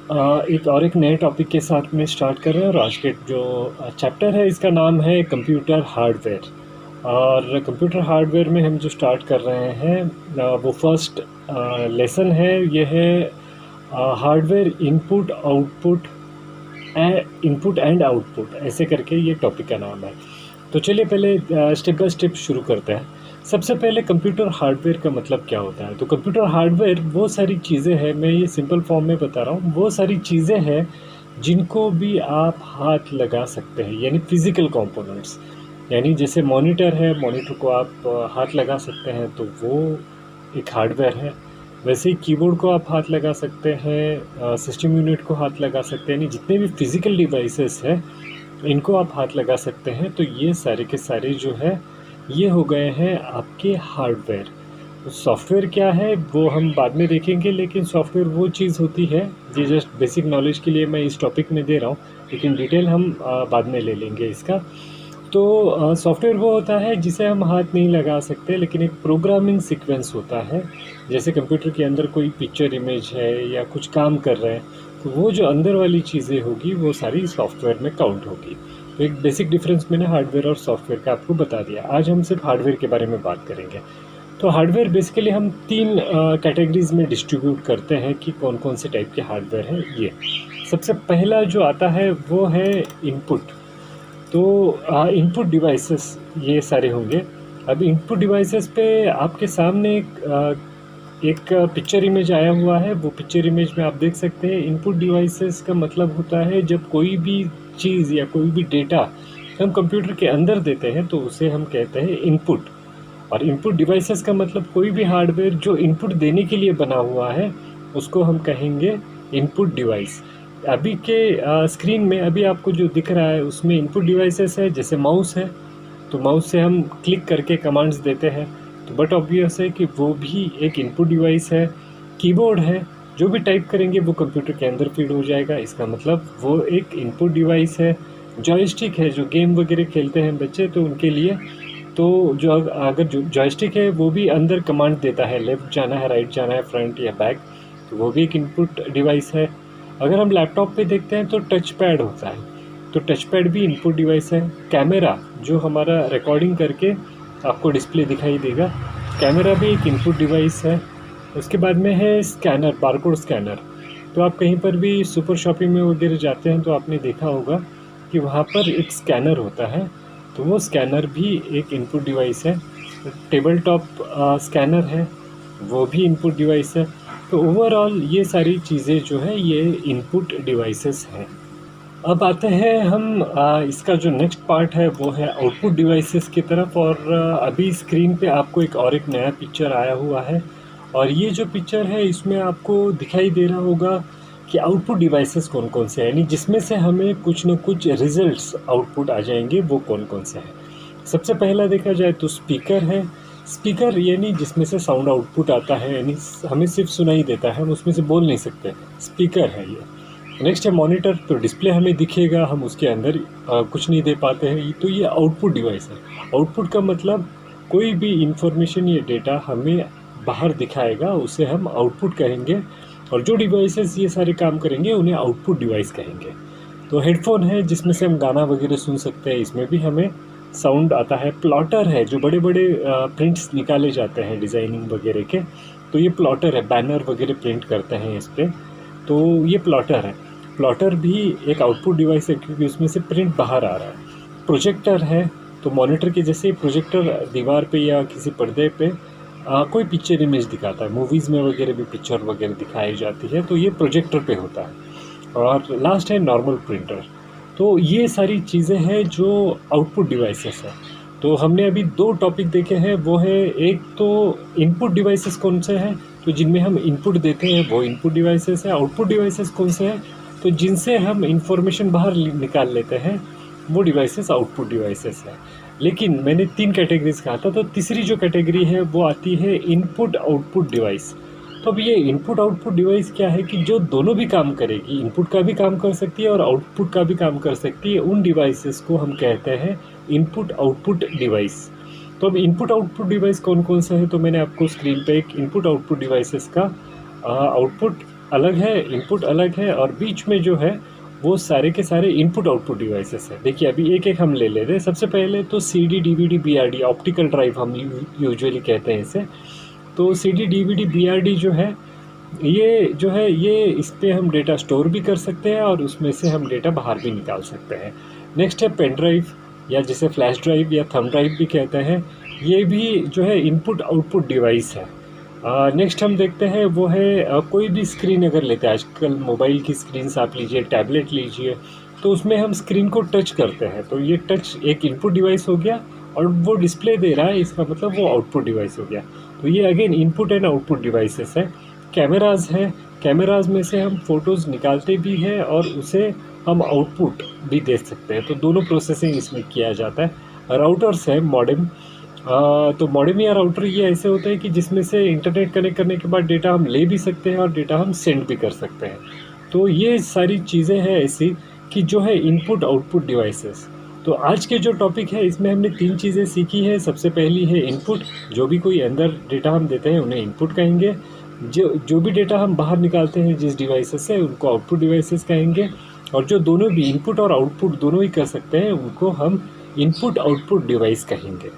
एक नए टॉपिक के साथ में स्टार्ट कर रहे हैं और आज के जो चैप्टर है इसका नाम है कंप्यूटर हार्डवेयर। और कंप्यूटर हार्डवेयर में हम जो स्टार्ट कर रहे हैं वो फर्स्ट लेसन है। ये है हार्डवेयर इनपुट एंड आउटपुट, ऐसे करके ये टॉपिक का नाम है। तो चलिए पहले स्टेप बाय स्टेप शुरू करते हैं। सबसे पहले कंप्यूटर हार्डवेयर का मतलब क्या होता है। तो कंप्यूटर हार्डवेयर वो सारी चीज़ें हैं, मैं ये सिंपल फॉर्म में बता रहा हूँ, वो सारी चीज़ें हैं जिनको भी आप हाथ लगा सकते हैं, यानी फिज़िकल कंपोनेंट्स। यानी जैसे मॉनिटर है, मॉनिटर को आप हाथ लगा सकते हैं, तो वो एक हार्डवेयर है। वैसे ही कीबोर्ड को आप हाथ लगा सकते हैं, सिस्टम यूनिट को हाथ लगा सकते हैं, यानी जितने भी फिज़िकल डिवाइसेस हैं इनको आप हाथ लगा सकते हैं। तो ये सारे के सारे जो है ये हो गए हैं आपके हार्डवेयर। तो सॉफ्टवेयर क्या है वो हम बाद में देखेंगे, लेकिन सॉफ्टवेयर वो चीज़ होती है, ये जस्ट बेसिक नॉलेज के लिए मैं इस टॉपिक में दे रहा हूँ, लेकिन डिटेल हम बाद में ले लेंगे इसका। तो सॉफ्टवेयर वो होता है जिसे हम हाथ नहीं लगा सकते, लेकिन एक प्रोग्रामिंग सीक्वेंस होता है। जैसे कंप्यूटर के अंदर कोई पिक्चर इमेज है या कुछ काम कर रहे हैं, तो वो जो अंदर वाली चीज़ें होगी वो सारी सॉफ्टवेयर में काउंट होगी। तो एक बेसिक डिफरेंस मैंने हार्डवेयर और सॉफ्टवेयर का आपको बता दिया। आज हम सिर्फ हार्डवेयर के बारे में बात करेंगे। तो हार्डवेयर बेसिकली हम तीन कैटेगरीज में डिस्ट्रीब्यूट करते हैं कि कौन कौन से टाइप के हार्डवेयर हैं। ये सबसे पहला जो आता है वो है इनपुट। तो इनपुट डिवाइसेस ये सारे होंगे। अब इनपुट डिवाइसेस पे आपके सामने एक पिक्चर इमेज आया हुआ है। वो पिक्चर इमेज में आप देख सकते हैं इनपुट डिवाइसेस का मतलब होता है जब कोई भी चीज़ या कोई भी डेटा हम कंप्यूटर के अंदर देते हैं तो उसे हम कहते हैं इनपुट। और इनपुट डिवाइसेस का मतलब कोई भी हार्डवेयर जो इनपुट देने के लिए बना हुआ है उसको हम कहेंगे इनपुट डिवाइस। अभी के स्क्रीन में अभी आपको जो दिख रहा है उसमें इनपुट डिवाइसेस है, जैसे माउस है, तो माउस से हम क्लिक करके कमांड्स देते हैं, तो बट ऑब्वियस है कि वो भी एक इनपुट डिवाइस है। कीबोर्ड है, जो भी टाइप करेंगे वो कंप्यूटर के अंदर फीड हो जाएगा, इसका मतलब वो एक इनपुट डिवाइस है। जॉयस्टिक है, जो गेम वगैरह खेलते हैं बच्चे तो उनके लिए, तो जो अगर जो जॉयस्टिक है वो भी अंदर कमांड देता है, लेफ़्ट जाना है, राइट जाना है, फ्रंट या बैक, तो वो भी एक इनपुट डिवाइस है। अगर हम लैपटॉप पे देखते हैं तो टच पैड होता है, तो टच पैड भी इनपुट डिवाइस है। कैमरा जो हमारा रिकॉर्डिंग करके आपको डिस्प्ले दिखाई देगा, कैमरा भी एक इनपुट डिवाइस है। उसके बाद में है स्कैनर, बारकोड स्कैनर। तो आप कहीं पर भी सुपर शॉपिंग में वगैरह जाते हैं तो आपने देखा होगा कि वहाँ पर एक स्कैनर होता है, तो वो स्कैनर भी एक इनपुट डिवाइस है। टेबल टॉप स्कैनर है, वो भी इनपुट डिवाइस है। तो ओवरऑल ये सारी चीज़ें जो है ये इनपुट डिवाइसेस हैं। अब आते हैं हम इसका जो नेक्स्ट पार्ट है वो है आउटपुट डिवाइसेस की तरफ। और अभी स्क्रीन पे आपको एक नया पिक्चर आया हुआ है, और ये जो पिक्चर है इसमें आपको दिखाई दे रहा होगा कि आउटपुट डिवाइसेस कौन कौन से हैं, यानी जिसमें से हमें कुछ न कुछ रिजल्ट्स आउटपुट आ जाएंगे, वो कौन कौन से हैं। सबसे पहला देखा जाए तो स्पीकर है। स्पीकर यानी जिसमें से साउंड आउटपुट आता है, यानी हमें सिर्फ सुनाई देता है, हम उसमें से बोल नहीं सकते, स्पीकर है ये। नेक्स्ट है मॉनिटर, तो डिस्प्ले हमें दिखेगा, हम उसके अंदर कुछ नहीं दे पाते हैं, तो ये आउटपुट डिवाइस है। आउटपुट का मतलब कोई भी इंफॉर्मेशन या डेटा हमें बाहर दिखाएगा, उसे हम आउटपुट कहेंगे। और जो डिवाइसेस ये सारे काम करेंगे उन्हें आउटपुट डिवाइस कहेंगे। तो हेडफोन है जिसमें से हम गाना वगैरह सुन सकते हैं, इसमें भी हमें साउंड आता है। प्लॉटर है, जो बड़े बड़े प्रिंट्स निकाले जाते हैं डिज़ाइनिंग वगैरह के, तो ये प्लॉटर है, बैनर वगैरह प्रिंट करते हैं इस पर, तो ये प्लॉटर है। प्लॉटर भी एक आउटपुट डिवाइस है क्योंकि उसमें से प्रिंट बाहर आ रहा है। प्रोजेक्टर है, तो मॉनिटर के जैसे प्रोजेक्टर दीवार पे या किसी पर्दे पे कोई पिक्चर इमेज दिखाता है, मूवीज़ में वगैरह भी पिक्चर वगैरह दिखाई जाती है, तो ये प्रोजेक्टर पे होता है। और लास्ट है नॉर्मल प्रिंटर। तो ये सारी चीज़ें हैं जो आउटपुट डिवाइसेस हैं। तो हमने अभी दो टॉपिक देखे हैं, वो है एक तो इनपुट डिवाइसेस कौन से हैं, तो जिनमें हम इनपुट देते हैं वो इनपुट डिवाइसेस हैं। आउटपुट डिवाइसेस कौन से हैं, तो जिनसे हम इंफॉर्मेशन बाहर निकाल लेते हैं, वो डिवाइसेस आउटपुट डिवाइसेस हैं। लेकिन मैंने तीन कैटेगरीज कहा था, तो तीसरी जो कैटेगरी है वो आती है इनपुट आउटपुट डिवाइस। तो अब ये इनपुट आउटपुट डिवाइस क्या है कि जो दोनों भी काम करेगी, इनपुट का भी काम कर सकती है और आउटपुट का भी काम कर सकती है, उन डिवाइसेस को हम कहते हैं इनपुट आउटपुट डिवाइस। तो अब इनपुट आउटपुट डिवाइस कौन कौन सा है, तो मैंने आपको स्क्रीन पे एक इनपुट आउटपुट डिवाइसेस का आउटपुट अलग है, इनपुट अलग है, और बीच में जो है वो सारे के सारे इनपुट आउटपुट डिवाइसेस है। देखिए अभी एक एक हम ले लेते हैं। सबसे पहले तो CD DVD BRD optical drive हम यूजुअली कहते हैं इसे। तो CD DVD BRD जो है ये इस पे हम डेटा स्टोर भी कर सकते हैं और उसमें से हम डेटा बाहर भी निकाल सकते हैं। नेक्स्ट है पेन ड्राइव, या जिसे फ्लैश ड्राइव या थंब ड्राइव भी कहते हैं। ये भी जो है इनपुट आउटपुट डिवाइस है। नेक्स्ट हम देखते हैं वो है कोई भी स्क्रीन अगर लेते हैं, आजकल मोबाइल की स्क्रीन आप लीजिए, टैबलेट लीजिए, तो उसमें हम स्क्रीन को टच करते हैं, तो ये टच एक इनपुट डिवाइस हो गया और वो डिस्प्ले दे रहा है, इसका मतलब वो आउटपुट डिवाइस हो गया। तो ये again input and output devices है। कैमराज हैं, कैमराज में से हम फ़ोटोज़ निकालते भी हैं और उसे हम आउटपुट भी दे सकते हैं, तो दोनों प्रोसेसिंग इसमें किया जाता है। राउटर्स है, मॉडेम। तो मॉडेम या राउटर ये ऐसे होते हैं कि जिसमें से इंटरनेट कनेक्ट करने के बाद डेटा हम ले भी सकते हैं और डेटा हम सेंड भी कर सकते हैं। तो ये सारी चीज़ें हैं ऐसी कि जो है इनपुट आउटपुट डिवाइसेस। तो आज के जो टॉपिक है इसमें हमने 3 चीज़ें सीखी है। सबसे पहली है इनपुट, जो भी कोई अंदर डेटा हम देते हैं उन्हें इनपुट कहेंगे। जो भी डेटा हम बाहर निकालते हैं जिस डिवाइसेस से, उनको आउटपुट डिवाइसेस कहेंगे। और जो दोनों भी इनपुट और आउटपुट दोनों ही कर सकते हैं उनको हम इनपुट आउटपुट डिवाइस कहेंगे।